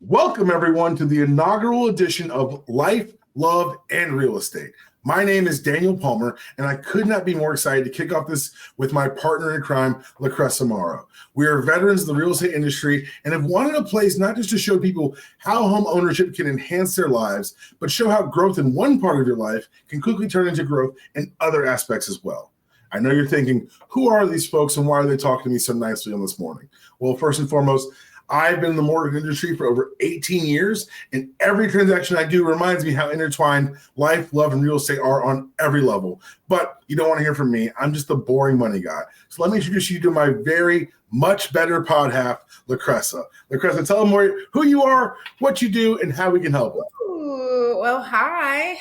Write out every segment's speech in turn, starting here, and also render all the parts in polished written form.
Welcome, everyone, to the inaugural edition of Life, Love, and Real Estate. My name is Daniel Palmer, and I could not be more excited to kick off this with my partner in crime, LaCressa Morrow. We are veterans of the real estate industry and have wanted a place not just to show people how home ownership can enhance their lives, but show how growth in one part of your life can quickly turn into growth in other aspects as well. I know you're thinking, who are these folks and why are they talking to me so nicely on this morning? Well, first and foremost, I've been in the mortgage industry for over 18 years, and every transaction I do reminds me how intertwined life, love, and real estate are on every level. But you don't want to hear from me. I'm just the boring money guy. So let me introduce you to my very much better pod half, LaCressa. LaCressa, tell them who you are, what you do, and how we can help. Ooh, well, hi.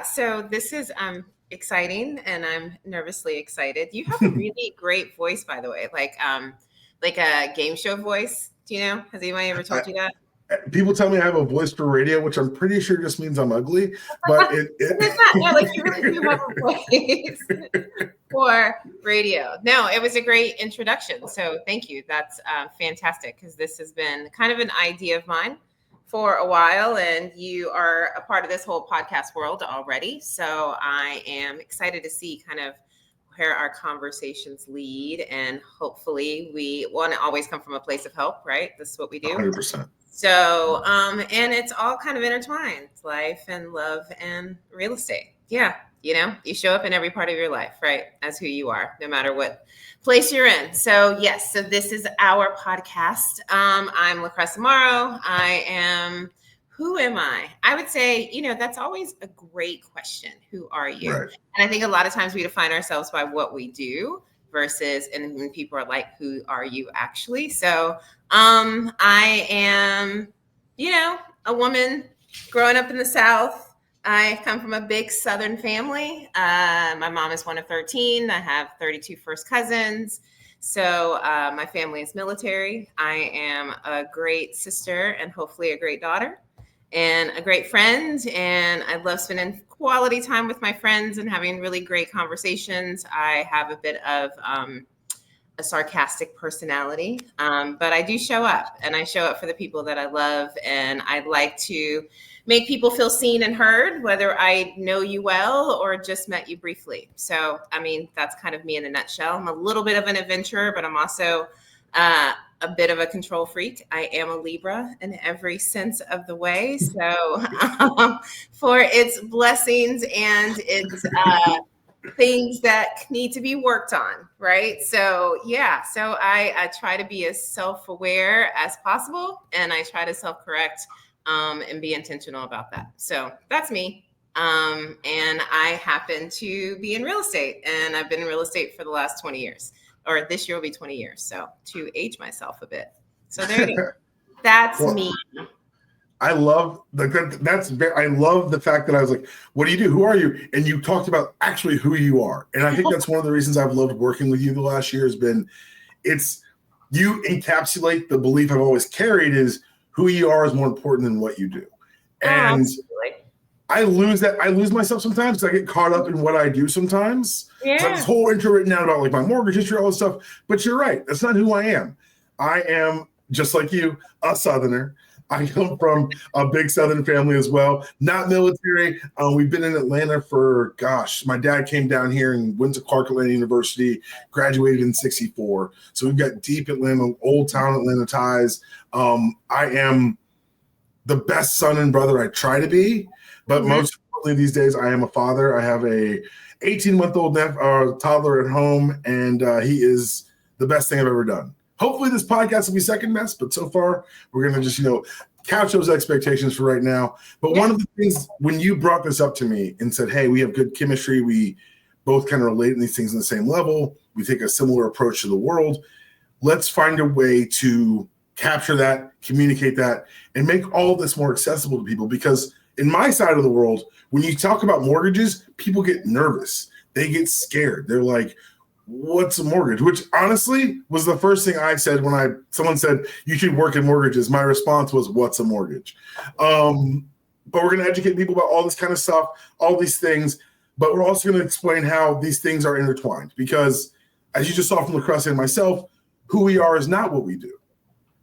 So this is exciting, and I'm nervously excited. You have a really great voice, by the way, like a game show voice. Do you know? Has anybody ever told you that? People tell me I have a voice for radio, which I'm pretty sure just means I'm ugly, but it's not. No, like you really do have a voice for radio. No, it was a great introduction. So thank you. That's fantastic, because this has been kind of an idea of mine for a while, and you are a part of this whole podcast world already. So I am excited to see kind of where our conversations lead, and hopefully we want to always come from a place of help, right? This is what we do. 100%. So, and it's all kind of intertwined, life and love and real estate. Yeah. You show up in every part of your life, right? As who you are, no matter what place you're in. So yes, so this is our podcast. I'm LaCressa Morrow. Who am I? I would say, that's always a great question. Who are you? Right. And I think a lot of times we define ourselves by what we do versus, and when people are like, who are you actually? So I am, a woman growing up in the South. I come from a big Southern family. My mom is one of 13. I have 32 first cousins. So my family is military. I am a great sister and hopefully a great daughter and a great friend. And I love spending quality time with my friends and having really great conversations. I have a bit of a sarcastic personality, but I do show up, and I show up for the people that I love. And I like to make people feel seen and heard, whether I know you well or just met you briefly. So, that's kind of me in a nutshell. I'm a little bit of an adventurer, but I'm also a bit of a control freak. I am a Libra in every sense of the way. So for its blessings and its things that need to be worked on, right? So yeah, so I try to be as self-aware as possible, and I try to self-correct and be intentional about that. So that's me. And I happen to be in real estate, and I've been in real estate for the last 20 years. Or this year will be 20 years. So to age myself a bit. So there you go. That's me. I love I love the fact that I was like, what do you do? Who are you? And you talked about actually who you are. And I think that's one of the reasons I've loved working with you the last year has been, you encapsulate the belief I've always carried is who you are is more important than what you do. And I lose myself sometimes because I get caught up in what I do sometimes. Yeah. So I have this whole intro written down about like my mortgage history, all this stuff. But you're right. That's not who I am. I am, just like you, a Southerner. I come from a big Southern family as well. Not military. We've been in Atlanta for, my dad came down here and went to Clark Atlanta University, graduated in 64. So we've got deep Atlanta, old town Atlanta ties. I am the best son and brother I try to be. But most importantly these days, I am a father. I have a 18-month-old toddler at home, and he is the best thing I've ever done. Hopefully this podcast will be second best, but so far we're going to just, couch those expectations for right now. But one of the things, when you brought this up to me and said, hey, we have good chemistry, we both kind of relate in these things on the same level, we take a similar approach to the world, let's find a way to capture that, communicate that, and make all this more accessible to people. Because in my side of the world, when you talk about mortgages, people get nervous. They get scared. They're like, what's a mortgage? Which honestly was the first thing I said when someone said you should work in mortgages. My response was, what's a mortgage? But we're going to educate people about all this kind of stuff, all these things. But we're also going to explain how these things are intertwined. Because as you just saw from LaCressa and myself, who we are is not what we do.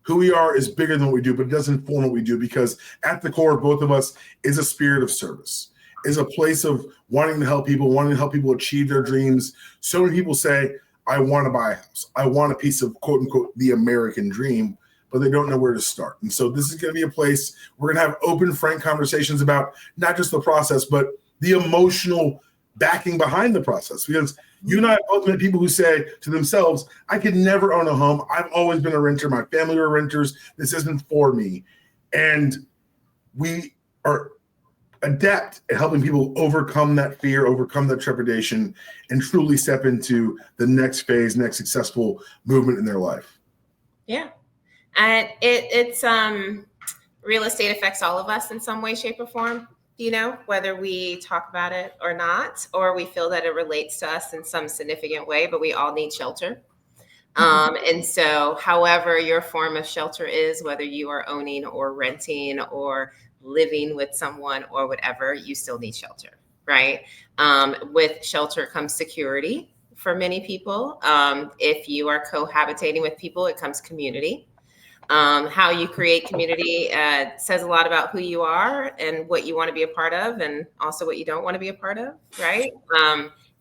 who we are is bigger than what we do, but it doesn't inform what we do, because at the core of both of us is a spirit of service, is a place of wanting to help people achieve their dreams. So many people say, I want to buy a house. I want a piece of quote unquote the American dream, but they don't know where to start. And so this is going to be a place we're going to have open, frank conversations about not just the process, but the emotional backing behind the process. Because you and I are ultimate people who say to themselves, I could never own a home. I've always been a renter. My family were renters. This isn't for me. And we are adept at helping people overcome that fear, overcome that trepidation, and truly step into the next phase, next successful movement in their life. Yeah. And it's real estate affects all of us in some way, shape, or form, whether we talk about it or not, or we feel that it relates to us in some significant way, but we all need shelter. And so however your form of shelter is, whether you are owning or renting or living with someone or whatever, you still need shelter, right? With shelter comes security for many people. If you are cohabitating with people, it comes community. How you create community says a lot about who you are and what you want to be a part of, and also what you don't want to be a part of, right?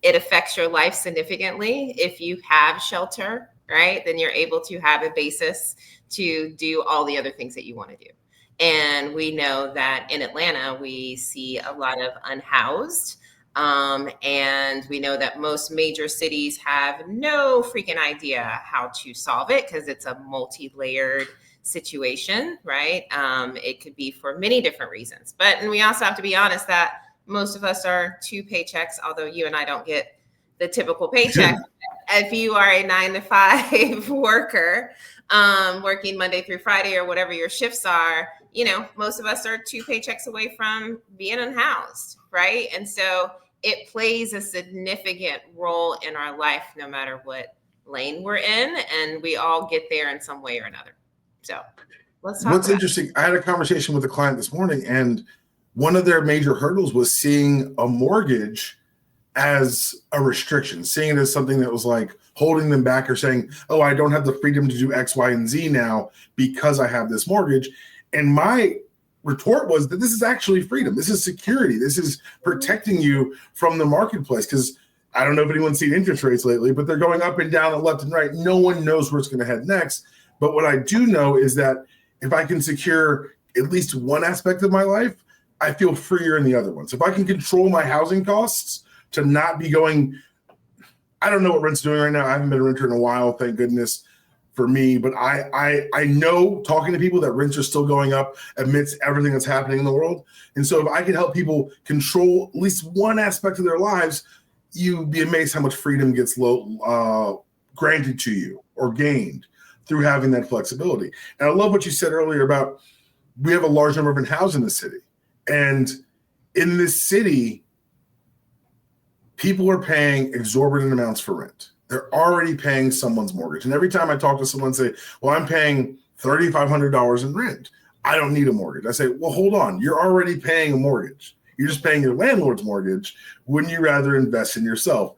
It affects your life significantly. If you have shelter, right, then you're able to have a basis to do all the other things that you want to do. And we know that in Atlanta, we see a lot of unhoused. And we know that most major cities have no freaking idea how to solve it, because it's a multi-layered situation, right? It could be for many different reasons. And we also have to be honest that most of us are 2 paychecks, although you and I don't get the typical paycheck. If you are a 9-to-5 worker, working Monday through Friday or whatever your shifts are, most of us are 2 paychecks away from being unhoused, right? And so it plays a significant role in our life, no matter what lane we're in, and we all get there in some way or another. So let's talk. What's interesting, I had a conversation with a client this morning, and one of their major hurdles was seeing a mortgage as a restriction, seeing it as something that was like holding them back, or saying, oh, I don't have the freedom to do X, Y, and Z now because I have this mortgage. And my retort was that this is actually freedom. This is security. This is protecting you from the marketplace. Because I don't know if anyone's seen interest rates lately, but they're going up and down and left and right. No one knows where it's going to head next. But what I do know is that if I can secure at least one aspect of my life, I feel freer in the other ones. If I can control my housing costs to not be going, I don't know what rent's doing right now. I haven't been a renter in a while, thank goodness for me. But I know, talking to people, that rents are still going up amidst everything that's happening in the world. And so if I can help people control at least one aspect of their lives, you'd be amazed how much freedom gets granted to you or gained through having that flexibility. And I love what you said earlier about, we have a large number of in-house in the city. And in this city, people are paying exorbitant amounts for rent. They're already paying someone's mortgage. And every time I talk to someone and say, well, I'm paying $3,500 in rent, I don't need a mortgage. I say, well, hold on. You're already paying a mortgage. You're just paying your landlord's mortgage. Wouldn't you rather invest in yourself?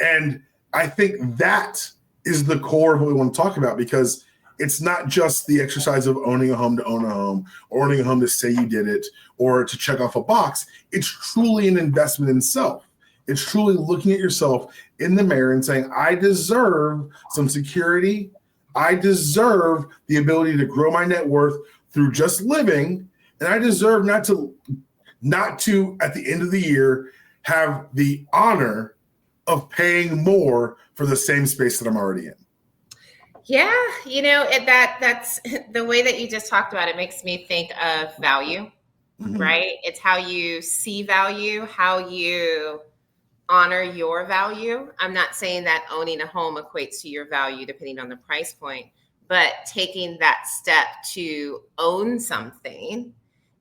And I think that is the core of what we want to talk about, because it's not just the exercise of owning a home to own a home, or owning a home to say you did it, or to check off a box. It's truly an investment in self. It's truly looking at yourself in the mirror and saying, I deserve some security. I deserve the ability to grow my net worth through just living. And I deserve not to, at the end of the year, have the honor of paying more for the same space that I'm already in. Yeah, that's the way that you just talked about it makes me think of value, right? It's how you see value, how you honor your value. I'm not saying that owning a home equates to your value depending on the price point, but taking that step to own something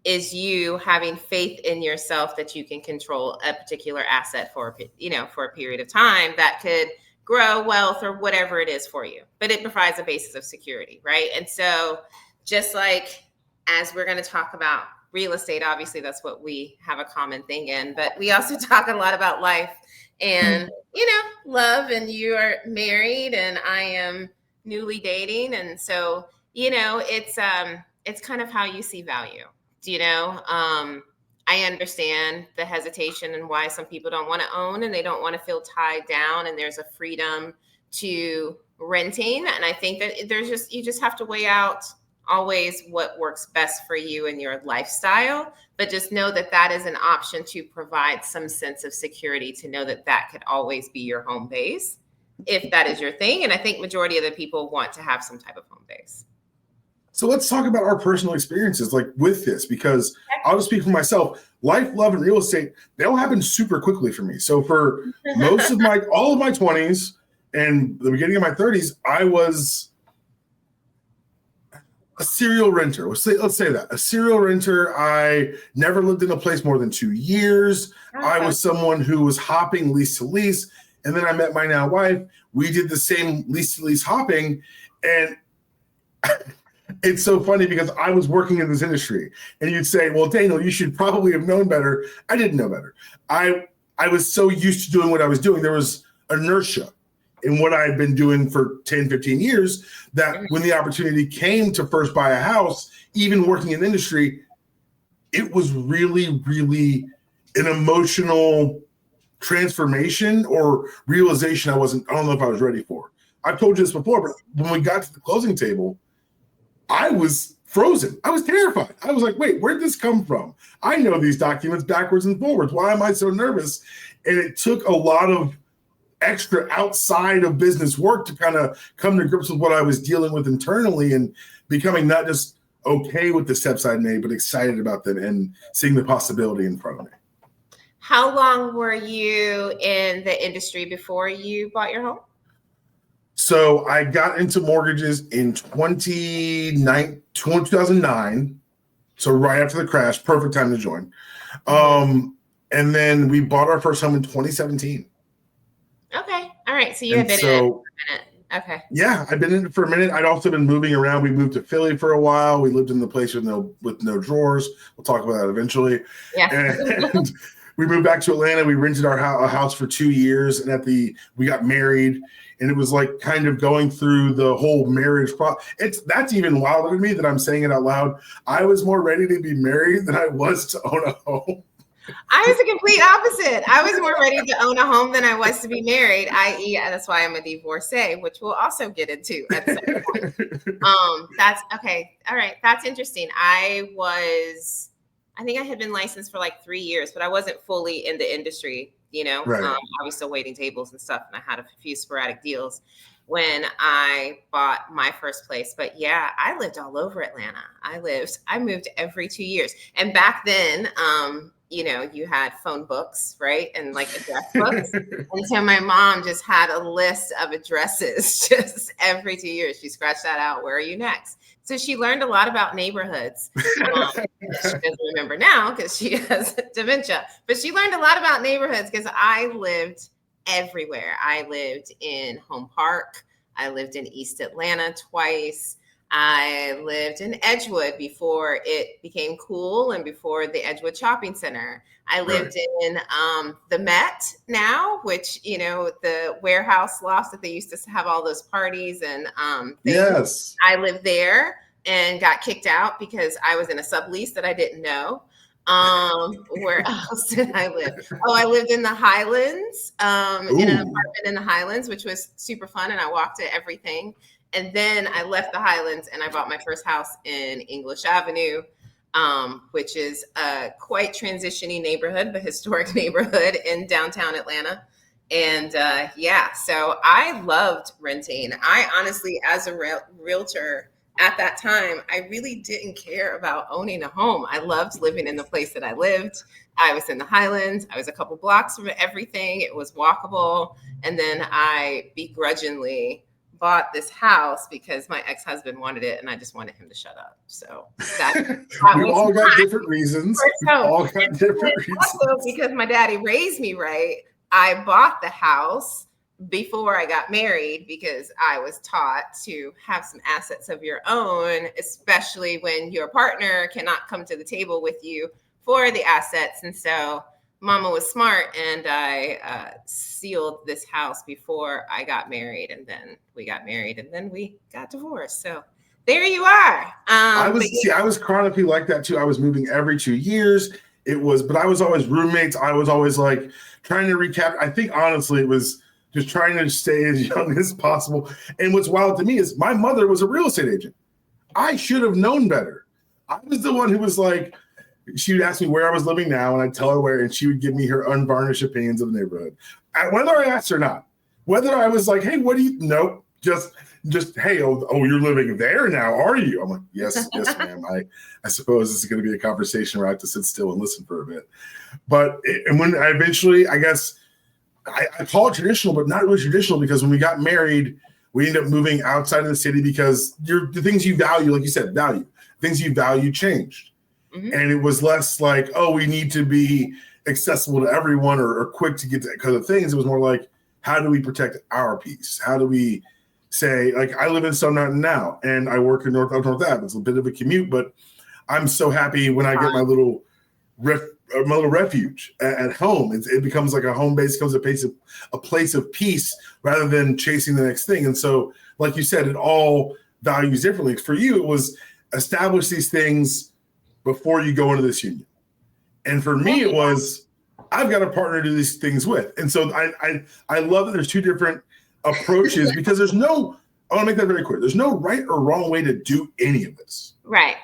is you having faith in yourself that you can control a particular asset for a period of time that could grow wealth or whatever it is for you. But it provides a basis of security, right? And so just like, as we're going to talk about real estate, obviously that's what we have a common thing in, but we also talk a lot about life and, love. And you are married and I am newly dating. And so, it's kind of how you see value. I understand the hesitation and why some people don't want to own and they don't want to feel tied down, and there's a freedom to renting. And I think that you just have to weigh out always what works best for you and your lifestyle, but just know that that is an option to provide some sense of security, to know that that could always be your home base if that is your thing. And I think majority of the people want to have some type of home base. So let's talk about our personal experiences like with this, because I'll just speak for myself. Life, love, and real estate, they all happen super quickly for me. So for all of my 20s and the beginning of my 30s, I was a serial renter. Let's say that. A serial renter. I never lived in a place more than 2 years. Okay. I was someone who was hopping lease to lease. And then I met my now wife. We did the same lease to lease hopping. And it's so funny because I was working in this industry, and you'd say, well, Daniel, you should probably have known better. I didn't know better. I was so used to doing what I was doing. There was inertia in what I had been doing for 10, 15 years, that when the opportunity came to first buy a house, even working in the industry, it was really, really an emotional transformation or realization I don't know if I was ready for. I've told you this before, but when we got to the closing table, I was frozen. I was terrified. I was like, wait, where'd this come from? I know these documents backwards and forwards. Why am I so nervous? And it took a lot of extra outside of business work to kind of come to grips with what I was dealing with internally, and becoming not just okay with the steps I made, but excited about them and seeing the possibility in front of me. How long were you in the industry before you bought your home? So I got into mortgages in 2009. So right after the crash, perfect time to join. And then we bought our first home in 2017. Okay. All right. So you have been in it for a minute. Okay. Yeah, I've been in it for a minute. I'd also been moving around. We moved to Philly for a while. We lived in the place with no drawers. We'll talk about that eventually. Yeah. And we moved back to Atlanta. We rented a house for 2 years, and we got married. And it was like kind of going through the whole marriage process. That's even wilder to me that I'm saying it out loud. I was more ready to be married than I was to own a home. I was the complete opposite. I was more ready to own a home than I was to be married, i.e., that's why I'm a divorcee, which we'll also get into at some point. That's okay. All right. That's interesting. I think I had been licensed for like 3 years, but I wasn't fully in the industry. Right. I was still waiting tables and stuff, and I had a few sporadic deals when I bought my first place. But yeah, I lived all over Atlanta. I moved every 2 years. And back then, you had phone books, right? And like address books. And so my mom just had a list of addresses just every 2 years. She scratched that out. Where are you next? So she learned a lot about neighborhoods. She doesn't remember now because she has dementia, but she learned a lot about neighborhoods because I lived everywhere. I lived in Home Park. I lived in East Atlanta twice. I lived in Edgewood before it became cool and before the Edgewood Shopping Center. I lived in the Met now, which, the warehouse loft that they used to have all those parties and things. Yes. I lived there and got kicked out because I was in a sublease that I didn't know. Where else did I live? Oh, I lived in the Highlands, in an apartment in the Highlands, which was super fun. And I walked to everything. And then I left the Highlands and I bought my first house in English Avenue, which is a quite transitioning neighborhood, but historic neighborhood in downtown Atlanta. And so I loved renting. I honestly, as a realtor at that time, I really didn't care about owning a home. I loved living in the place that I lived. I was in the Highlands. I was a couple blocks from everything. It was walkable. And then I begrudgingly bought this house because my ex-husband wanted it and I just wanted him to shut up. So we all got different reasons. Also because my daddy raised me right, I bought the house before I got married because I was taught to have some assets of your own, especially when your partner cannot come to the table with you for the assets. And so Mama was smart, and I sealed this house before I got married, and then we got married, and then we got divorced. So there you are. I was chronically like that too. I was moving every 2 years. But I was always roommates. I was always like trying to recap. I think honestly, it was just trying to stay as young as possible. And what's wild to me is my mother was a real estate agent. I should have known better. I was the one who was like, she would ask me where I was living now, and I'd tell her where, and she would give me her unvarnished opinions of the neighborhood. Whether I asked or not, whether I was like, hey, what do you, nope, just, hey, oh, you're living there now, are you? I'm like, yes, ma'am. I suppose this is going to be a conversation where I have to sit still and listen for a bit. And when I eventually, I guess, I call it traditional, but not really traditional, because when we got married, we ended up moving outside of the city because the things you value, like you said, things you value changed. Mm-hmm. And it was less like, oh, we need to be accessible to everyone or quick to get to kind of things. It was more like, how do we protect our peace? How do we say, like, I live in Stone Mountain now, and I work in North Ave. It's a bit of a commute, but I'm so happy when I get my little refuge at home. It becomes like a home base, becomes a place of peace rather than chasing the next thing. And so, like you said, it all values differently. For you, it was establish these things before you go into this union. And for me, it was, I've got a partner to do these things with. And so I love that there's two different approaches, because I want to make that very clear. There's no right or wrong way to do any of this. Right.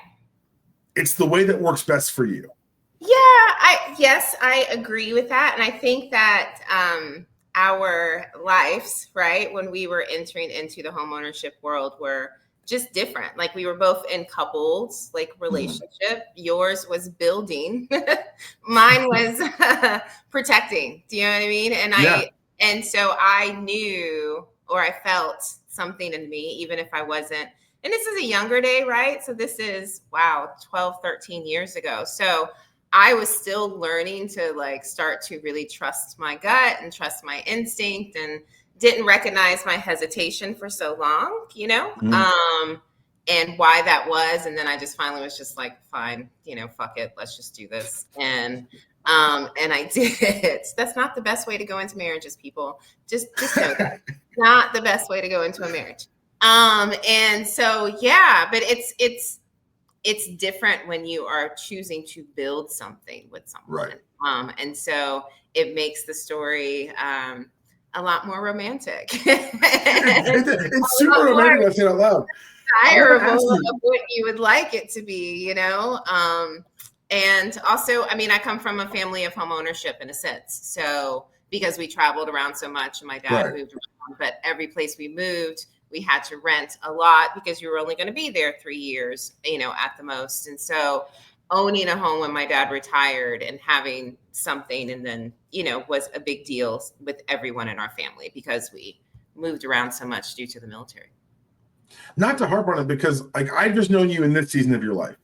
It's the way that works best for you. Yeah, I agree with that. And I think that our lives, right, when we were entering into the homeownership world were just different. Like, we were both in couples, like, relationship. Mm-hmm. Yours was building. Mine was protecting. Do you know what I mean? And so I knew, or I felt something in me, even if I wasn't. And this is a younger day, right? So this is, 12, 13 years ago. So I was still learning to, like, start to really trust my gut and trust my instinct, and didn't recognize my hesitation for so long, mm-hmm. And why that was. And then I just finally was just like, fine, fuck it. Let's just do this. And I did it. That's not the best way to go into marriages, people. Just know that. Not the best way to go into a marriage. And so, yeah, but it's different when you are choosing to build something with someone. Right. And so it makes the story, a lot more romantic. It's super romantic. I say it out loud. Desirable of what you would like it to be, and also, I mean, I come from a family of home ownership in a sense. So because we traveled around so much, and my dad moved around, but every place we moved, we had to rent a lot because you were only going to be there 3 years, at the most. And so owning a home when my dad retired and having something, and then, was a big deal with everyone in our family because we moved around so much due to the military. Not to harp on it, because, like, I've just known you in this season of your life.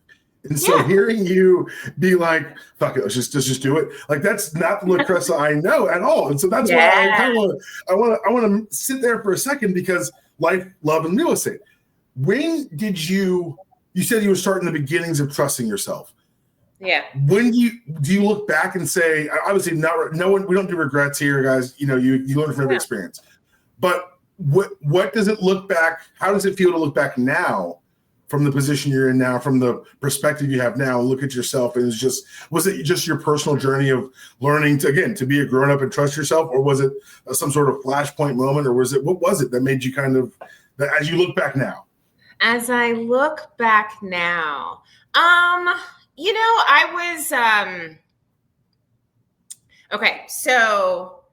And so hearing you be like, fuck it, let's just do it. Like, that's not the LaCressa I know at all. And so that's why I kind of want to sit there for a second, because life, love, and real estate. When did you said you were starting the beginnings of trusting yourself. Yeah. When do you look back and say, obviously no one, we don't do regrets here, guys. You learn from every experience. But what does it look back? How does it feel to look back now from the position you're in now, from the perspective you have now, and look at yourself? And was it just your personal journey of learning to be a grown up and trust yourself? Or was it some sort of flashpoint moment? Or what was it that made you as you look back now? As I look back now, I was, okay. So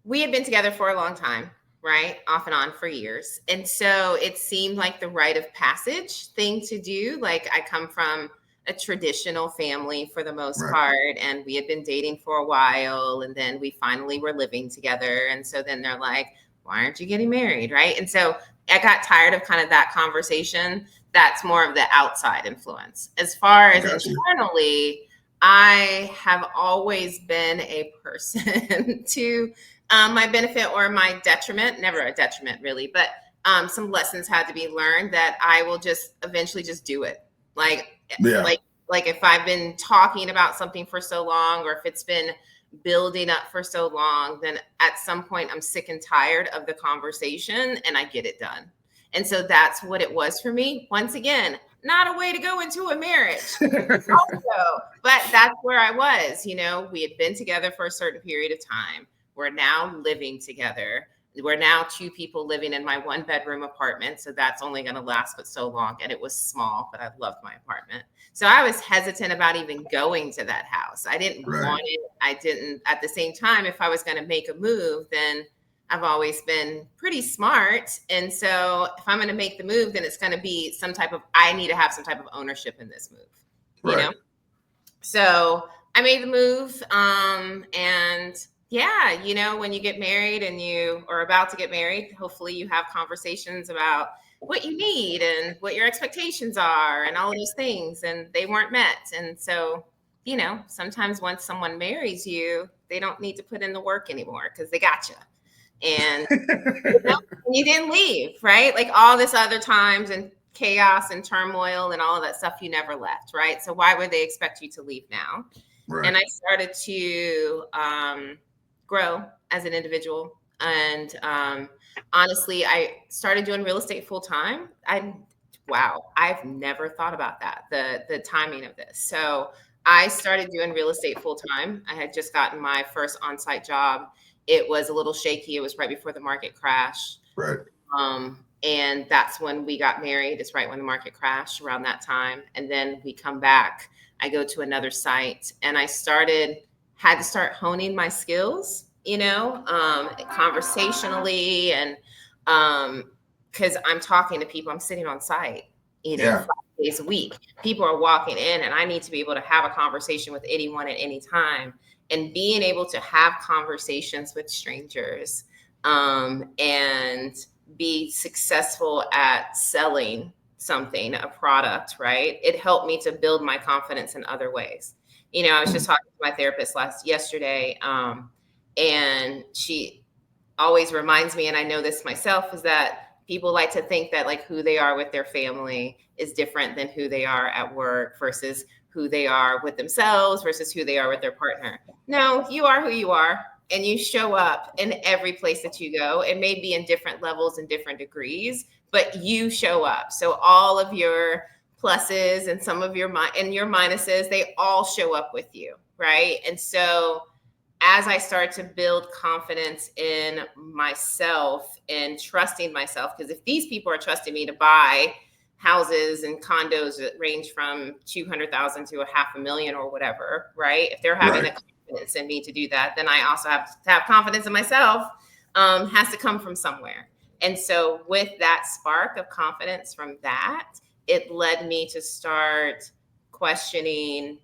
we had been together for a long time, right? Off and on for years. And so it seemed like the rite of passage thing to do. Like, I come from a traditional family for the most part, and we had been dating for a while, and then we finally were living together. And so then they're like, why aren't you getting married? Right. And so I got tired of kind of that conversation. That's more of the outside influence. As far as internally, I have always been a person to my benefit or my detriment, never a detriment really, but some lessons had to be learned that I will just eventually just do it. Like if I've been talking about something for so long, or if it's been building up for so long, then at some point I'm sick and tired of the conversation, and I get it done. And so that's what it was for me. Once again, not a way to go into a marriage. Also, but that's where I was. We had been together for a certain period of time. We're now living together. We're now two people living in my 1-bedroom apartment. So that's only going to last but so long. And it was small, but I loved my apartment. So I was hesitant about even going to that house. I didn't want it. I didn't. At the same time, if I was going to make a move, then I've always been pretty smart. And so if I'm going to make the move, then it's going to be I need to have some type of ownership in this move, So I made the move. And yeah, when you get married and you are about to get married, hopefully you have conversations about what you need and what your expectations are and all of those things. And they weren't met. And so, sometimes once someone marries you, they don't need to put in the work anymore because they got you. And you didn't leave, right? Like all this other times and chaos and turmoil and all of that stuff, you never left, right? So why would they expect you to leave now? Right. And I started to grow as an individual. And honestly, I started doing real estate full time. I've never thought about that, the timing of this. So I started doing real estate full time. I had just gotten my first on-site job. It was a little shaky. It was right before the market crash. Right. And that's when we got married. It's right when the market crashed around that time. And then we come back. I go to another site and I had to start honing my skills, conversationally. And because I'm talking to people, I'm sitting on site, 5 days a week. People are walking in and I need to be able to have a conversation with anyone at any time. And being able to have conversations with strangers and be successful at selling something, a product, right? It helped me to build my confidence in other ways. I was just talking to my therapist yesterday, and she always reminds me, and I know this myself, is that people like to think that like who they are with their family is different than who they are at work versus who they are with themselves versus who they are with their partner. No, you are who you are, and you show up in every place that you go. It may be in different levels and different degrees, but you show up. So all of your pluses and some of your minuses, they all show up with you, right? And so as I start to build confidence in myself and trusting myself, because if these people are trusting me to buy houses and condos that range from 200,000 to $500,000 or whatever, right? If they're having the confidence in me to do that, then I also have to have confidence in myself. Has to come from somewhere. And so with that spark of confidence from that, it led me to start questioning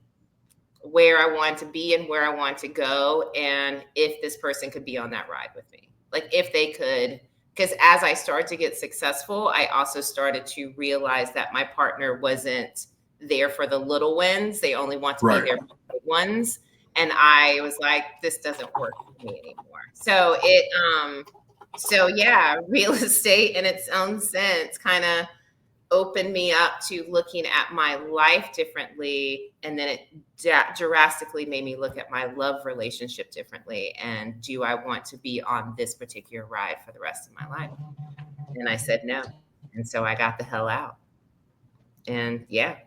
where I want to be and where I want to go, and if this person could be on that ride with me. Like if they could. Because as I started to get successful, I also started to realize that my partner wasn't there for the little wins. They only want to be there for the big ones. And I was like, this doesn't work for me anymore. So real estate in its own sense kind of opened me up to looking at my life differently. And then it drastically made me look at my love relationship differently. And do I want to be on this particular ride for the rest of my life? And I said no. And so I got the hell out. And yeah.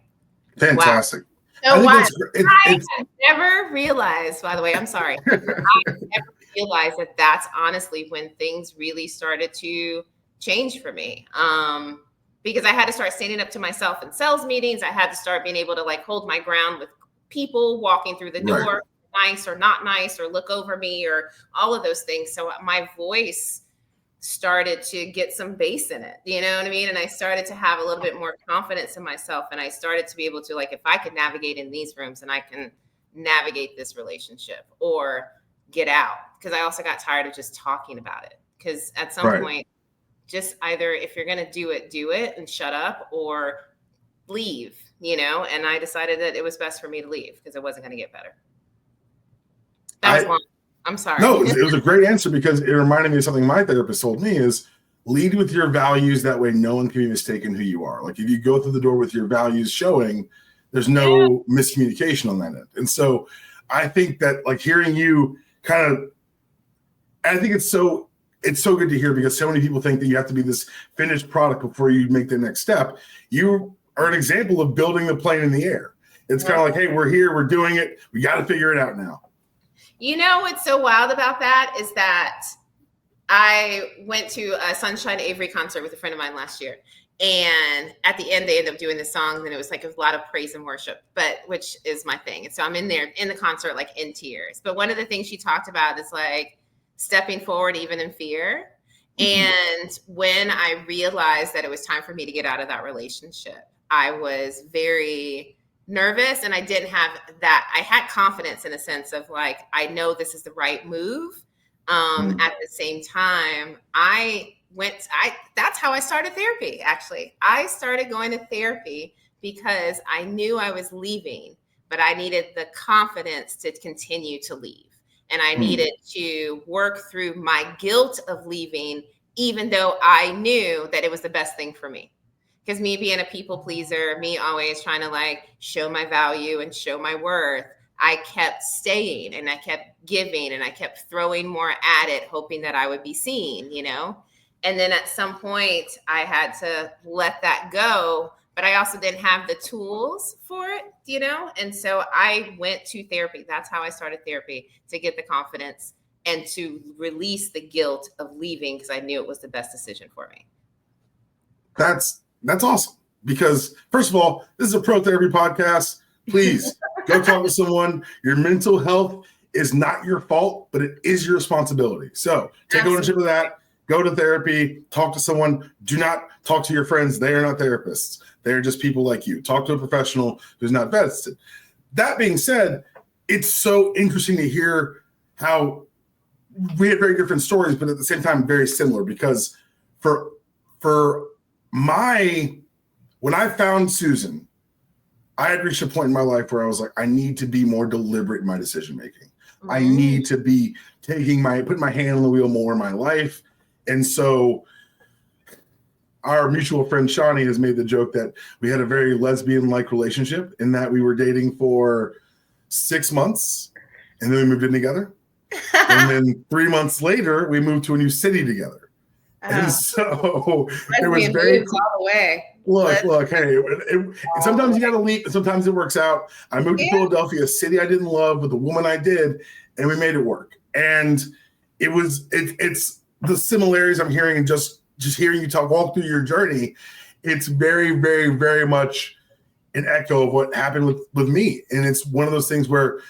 Fantastic. Wow. So I never realized, by the way, I'm sorry. I never realized that that's honestly when things really started to change for me. Because I had to start standing up to myself in sales meetings. I had to start being able to like hold my ground with people walking through the door, nice or not nice, or look over me, or all of those things. So my voice started to get some bass in it, you know what I mean? And I started to have a little bit more confidence in myself. And I started to be able to like, if I could navigate in these rooms, and I can navigate this relationship or get out. Because I also got tired of just talking about it. Because at some point, just either if you're going to do it and shut up, or leave, and I decided that it was best for me to leave because it wasn't going to get better. That was long. I'm sorry. No, it was a great answer, because it reminded me of something my therapist told me is lead with your values. That way no one can be mistaken who you are. Like if you go through the door with your values showing, there's no miscommunication on that end. And so I think that like hearing you I think it's so it's so good to hear, because so many people think that you have to be this finished product before you make the next step. You are an example of building the plane in the air. It's kind of like, hey, we're here, we're doing it. We got to figure it out now. You know what's so wild about that is that I went to a Sunshine Avery concert with a friend of mine last year. And at the end, they ended up doing the song, and it was like a lot of praise and worship, but which is my thing. And so I'm in there in the concert, like in tears. But one of the things she talked about is like stepping forward, even in fear. And when I realized that it was time for me to get out of that relationship, I was very nervous, and I didn't have that. I had confidence in a sense of like, I know this is the right move. At the same time, that's how I started therapy. Actually, I started going to therapy because I knew I was leaving, but I needed the confidence to continue to leave. And I needed to work through my guilt of leaving, even though I knew that it was the best thing for me. Because me being a people pleaser, me always trying to like show my value and show my worth, I kept staying and I kept giving and I kept throwing more at it, hoping that I would be seen, you know? And then at some point I had to let that go, but I also didn't have the tools for it, you know? And so I went to therapy. That's how I started therapy, to get the confidence and to release the guilt of leaving, because I knew it was the best decision for me. That's awesome, because first of all, this is a pro therapy podcast. Please go talk to someone. Your mental health is not your fault, but it is your responsibility. So take ownership of that. Go to therapy, talk to someone. Do not talk to your friends. They are not therapists. They're just people like you. Talk to a professional who's not vested. That being said, it's so interesting to hear how we had very different stories, but at the same time, very similar, because when I found Susan, I had reached a point in my life where I was like, I need to be more deliberate in my decision making. I need to be putting my hand on the wheel more in my life. And so our mutual friend Shawnee has made the joke that we had a very lesbian-like relationship, in that we were dating for 6 months and then we moved in together. And then 3 months later, we moved to a new city together. And so it was very all the way. Look, hey, sometimes you got to leap, sometimes it works out. I moved to Philadelphia, a city I didn't love, with a woman I did, and we made it work. And it's the similarities I'm hearing, and just hearing you walk through your journey. It's very, very, very much an echo of what happened with me. And it's one of those things where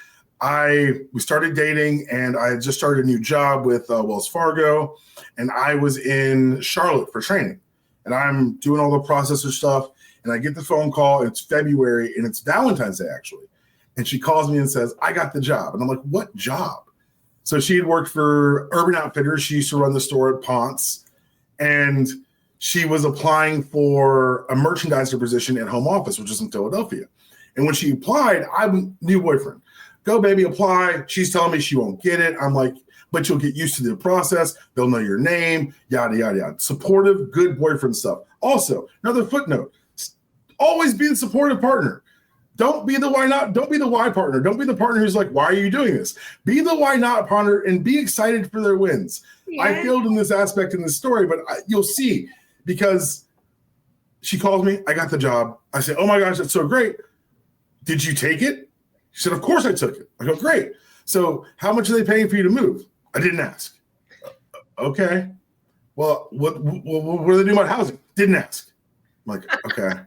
we started dating, and I had just started a new job with Wells Fargo, and I was in Charlotte for training. And I'm doing all the processor stuff, and I get the phone call. It's February, and it's Valentine's Day, actually. And she calls me and says, I got the job. And I'm like, what job? So she had worked for Urban Outfitters. She used to run the store at Ponce. And she was applying for a merchandiser position at home office, which is in Philadelphia. And when she applied, I'm new boyfriend. Go, baby, apply. She's telling me she won't get it. I'm like, but you'll get used to the process. They'll know your name, yada, yada, yada. Supportive, good boyfriend stuff. Also, another footnote, always be the supportive partner. Don't be the why not. Don't be the why partner. Don't be the partner who's like, why are you doing this? Be the why not partner and be excited for their wins. Yeah. I failed in this aspect in this story, but you'll see, because she calls me, I got the job. I say, oh my gosh, that's so great. Did you take it? She said, of course I took it. I go, great. So how much are they paying for you to move? I didn't ask. Okay. Well, what do they do about housing? Didn't ask. I'm like, okay.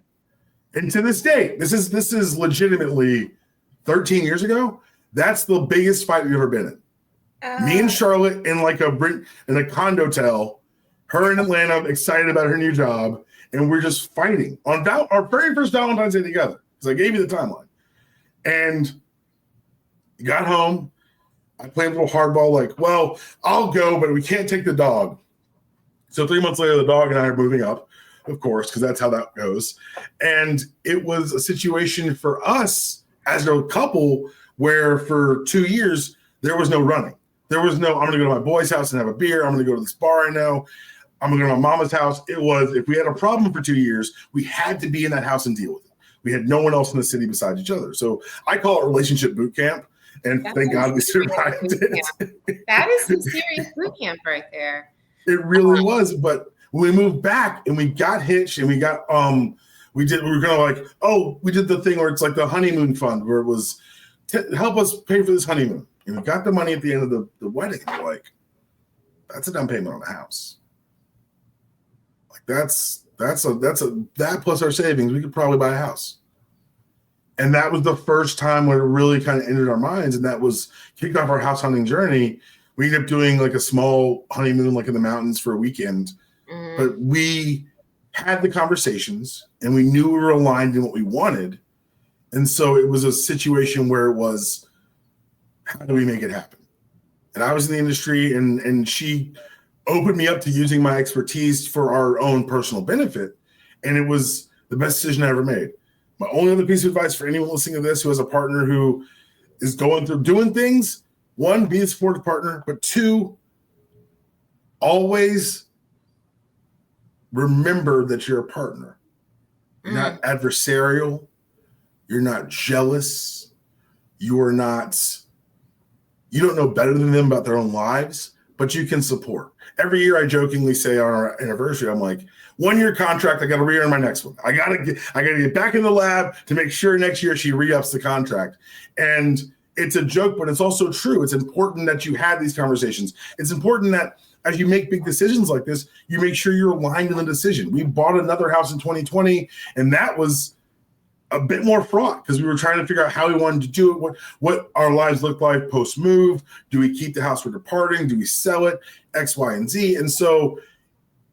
And to this day, this is legitimately 13 years ago. That's the biggest fight we've ever been in. Me and Charlotte in a condotel, her in Atlanta, excited about her new job, and we're just fighting on our very first Valentine's Day together, because I gave you the timeline. And got home. I played a little hardball, like, well, I'll go, but we can't take the dog. So 3 months later, the dog and I are moving up, of course, because that's how that goes. And it was a situation for us as a couple where for 2 years, there was no running. There was no, I'm going to go to my boy's house and have a beer. I'm going to go to this bar I know. I'm going to go to my mama's house. It was, if we had a problem for 2 years, we had to be in that house and deal with it. We had no one else in the city besides each other. So I call it relationship boot camp. And thank God we survived it. That is some serious boot camp right there. It really was. But when we moved back and we got hitched and we got we were gonna like, oh, we did the thing where it's like the honeymoon fund where it was help us pay for this honeymoon. And we got the money at the end of the wedding. And we're like, that's a down payment on a house. Like that plus our savings, we could probably buy a house. And that was the first time when it really kind of entered our minds, and that was kicked off our house hunting journey. We ended up doing like a small honeymoon, like in the mountains for a weekend. Mm-hmm. But we had the conversations, and we knew we were aligned in what we wanted. And so it was a situation where it was, how do we make it happen? And I was in the industry, and she opened me up to using my expertise for our own personal benefit. And it was the best decision I ever made. My only other piece of advice for anyone listening to this who has a partner who is going through doing things, one, be a supportive partner, but two, always remember that you're a partner. You're not adversarial. You're not jealous. You don't know better than them about their own lives, but you can support. Every year I jokingly say on our anniversary, I'm like, 1 year contract, I got to re-earn my next one. I got to get back in the lab to make sure next year she re-ups the contract. And it's a joke, but it's also true. It's important that you have these conversations. It's important that as you make big decisions like this, you make sure you're aligned in the decision. We bought another house in 2020, and that was a bit more fraught because we were trying to figure out how we wanted to do it, what our lives look like post-move. Do we keep the house we're departing? Do we sell it? X, Y, and Z. And so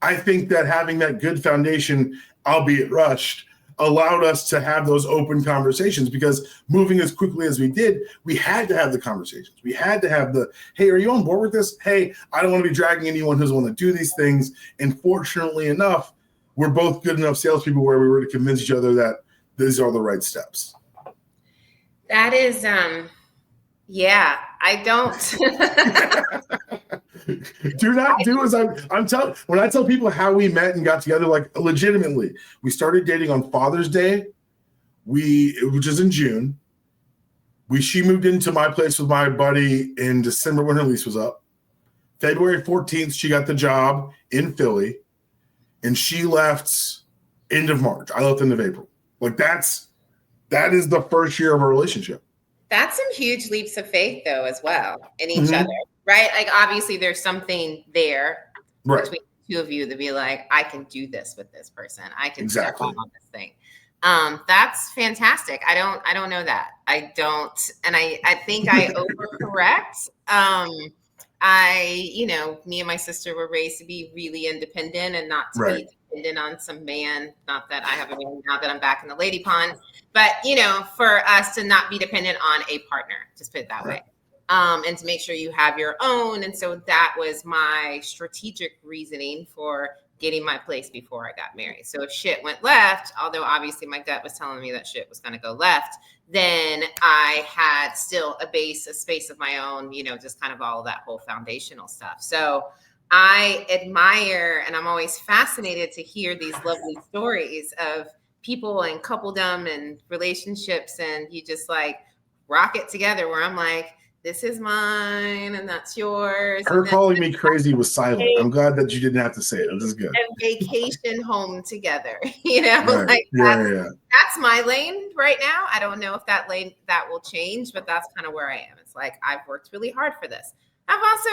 I think that having that good foundation, albeit rushed, allowed us to have those open conversations, because moving as quickly as we did, we had to have the conversations. We had to have the, hey, are you on board with this? Hey, I don't want to be dragging anyone who's want to do these things. And fortunately enough, we're both good enough salespeople where we were to convince each other that these are the right steps. That is, yeah, I don't. Do not do as I'm telling. When I tell people how we met and got together, like legitimately, we started dating on Father's Day, which is in June. She moved into my place with my buddy in December when her lease was up. February 14th, she got the job in Philly, and she left end of March. I left end of April. Like that is the first year of our relationship. That's some huge leaps of faith, though, as well, in each other, right? Like, obviously, there's something there between the two of you to be like, I can do this with this person. I can step on this thing. That's fantastic. I don't know that. I don't, and I think I overcorrect. Me and my sister were raised to be really independent and not to be dependent on some man. Not that I have a man now that I'm back in the lady pond, but for us to not be dependent on a partner, just put it that way. And to make sure you have your own. And so that was my strategic reasoning for getting my place before I got married. So if shit went left, although obviously my gut was telling me that shit was going to go left, then I had still a space of my own, just kind of all of that whole foundational stuff. So I admire, and I'm always fascinated to hear these lovely stories of people and coupledom and relationships, and you just like rock it together, where I'm like, this is mine and that's yours. Her calling me crazy was silent. I'm glad that you didn't have to say it. This is good. And vacation home together, that's my lane right now. I don't know if that will change, but that's kind of where I am. It's like, I've worked really hard for this. I've also,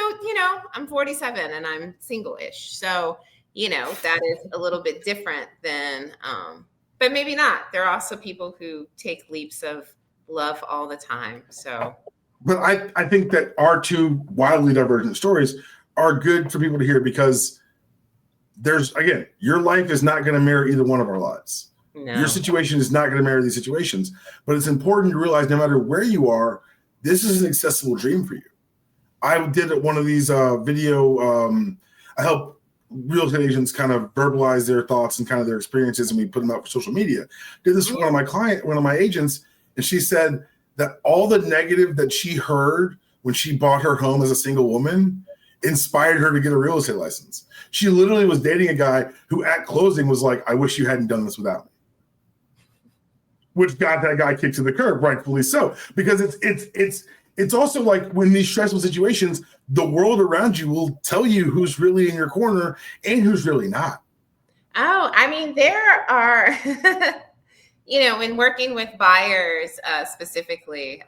I'm 47 and I'm single-ish. So, that is a little bit different than, but maybe not. There are also people who take leaps of love all the time. So. But I think that our two wildly divergent stories are good for people to hear, because your life is not going to mirror either one of our lives. No. Your situation is not going to mirror these situations. But it's important to realize, no matter where you are, this is an accessible dream for you. I did one of these video. I help real estate agents kind of verbalize their thoughts and kind of their experiences, and we put them out for social media. Did this for one of my agents, and she said that all the negative that she heard when she bought her home as a single woman inspired her to get a real estate license. She literally was dating a guy who at closing was like, I wish you hadn't done this without me. Which got that guy kicked to the curb, rightfully so, because it's also like when these stressful situations, the world around you will tell you who's really in your corner and who's really not. Oh, I mean, there are, in working with buyers specifically,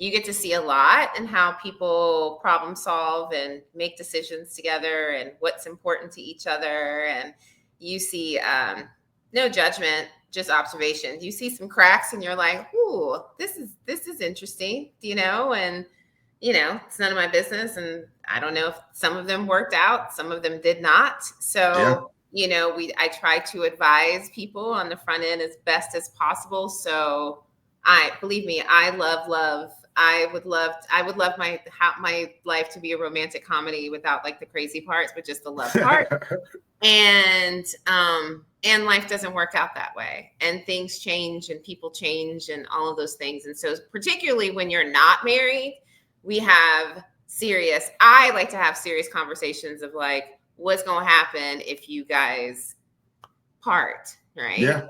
you get to see a lot and how people problem solve and make decisions together and what's important to each other. And you see no judgment, just observations. You see some cracks and you're like, ooh, this is interesting, and it's none of my business. And I don't know if some of them worked out, some of them did not. So, I try to advise people on the front end as best as possible. So believe me, I would love my life to be a romantic comedy without like the crazy parts, but just the love part. And life doesn't work out that way, and things change and people change and all of those things. And so particularly when you're not married, I like to have serious conversations of like, what's going to happen if you guys part, right? Yeah.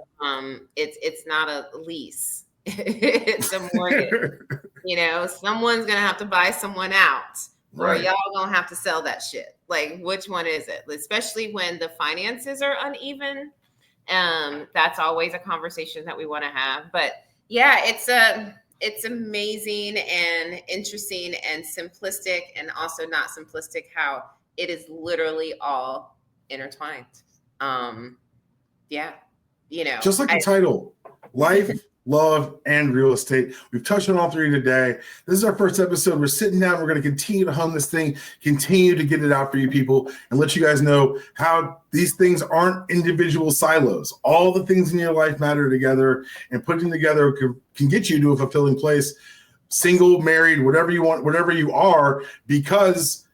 It's not a lease. It's a mortgage. Someone's going to have to buy someone out, or y'all going to have to sell that shit. Like, which one is it? Especially when the finances are uneven. That's always a conversation that we want to have. But yeah, it's amazing and interesting and simplistic, and also not simplistic how it is literally all intertwined. Just like the title, life, love, and real estate. We've touched on all three today. This is our first episode. We're sitting down. We're going to continue to hone this thing, continue to get it out for you people, and let you guys know how these things aren't individual silos. All the things in your life matter together, and putting together can get you to a fulfilling place, single, married, whatever you want, whatever you are, because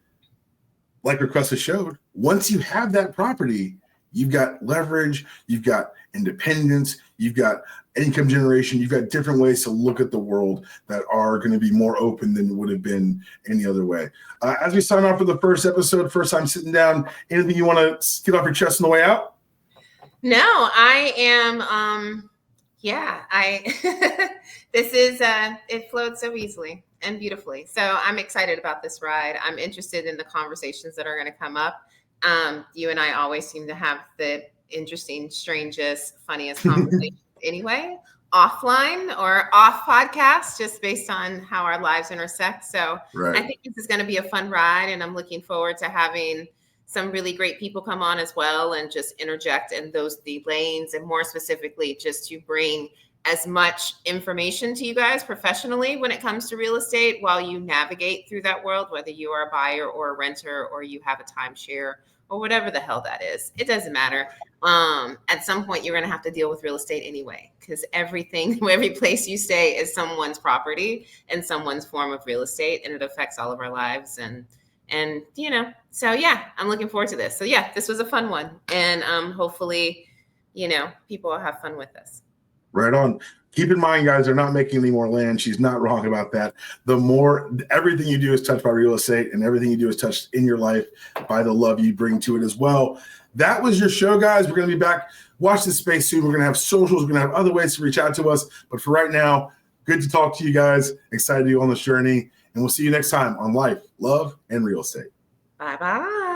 like LaCressa showed, once you have that property, you've got leverage, you've got independence, you've got income generation, you've got different ways to look at the world that are going to be more open than it would have been any other way. As we sign off for the first episode, first time sitting down, anything you want to get off your chest on the way out? No, I am, it flowed so easily and beautifully. So I'm excited about this ride. I'm interested in the conversations that are going to come up. You and I always seem to have the interesting, strangest, funniest conversations anyway, offline or off podcast, just based on how our lives intersect. So I think this is going to be a fun ride, and I'm looking forward to having some really great people come on as well and just interject in the lanes, and more specifically, just to bring as much information to you guys professionally when it comes to real estate while you navigate through that world, whether you are a buyer or a renter, or you have a timeshare or whatever the hell that is. It doesn't matter. At some point, you're going to have to deal with real estate anyway, because every place you stay is someone's property and someone's form of real estate, and it affects all of our lives. And so yeah, I'm looking forward to this. So yeah, this was a fun one. And hopefully, people will have fun with this. Right on. Keep in mind, guys, they're not making any more land. She's not wrong about that. Everything you do is touched by real estate, and everything you do is touched in your life by the love you bring to it as well. That was your show, guys. We're going to be back. Watch this space soon. We're going to have socials. We're going to have other ways to reach out to us. But for right now, good to talk to you guys. Excited to be on this journey. And we'll see you next time on Life, Love, and Real Estate. Bye-bye.